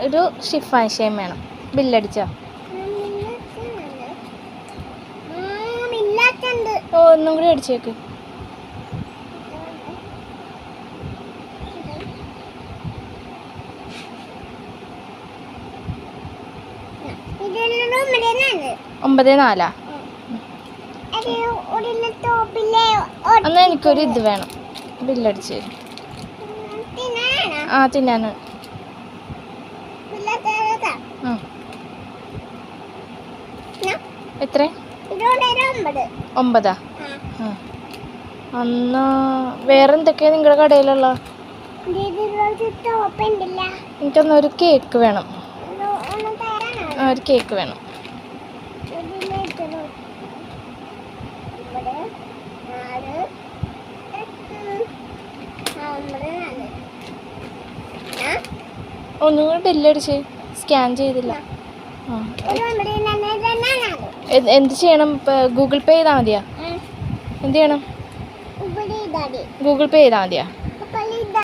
ഒരു ഷിഫാൻ ഷേം വേണം. ബില്ലടിച്ചോ? ഓ ഒന്നും കൂടി അടിച്ചേക്ക്. ഒമ്പത് നാലാ. എന്നാൽ എനിക്കൊരു ഇത് വേണം. ബില്ലടിച്ച് തരും. ആ തിന്നാണ്. എത്ര? 9. എന്നാ വേറെ എന്തൊക്കെയാ നിങ്ങളുടെ കടയിലുള്ള? എനിക്കൊന്ന് ഒരു കേക്ക് വേണം. ഒരു കേക്ക് വേണം. ഒന്നും കൂടി ബില്ലടിച്ച്. സ്കാൻ ചെയ്തില്ല. എന്ത് ചെയ്യണം? ഗൂഗിൾ പേ ചെയ്താൽ മതിയാ? എന്ത് ചെയ്യണം? ഗൂഗിൾ പേ ചെയ്താൽ മതിയാ?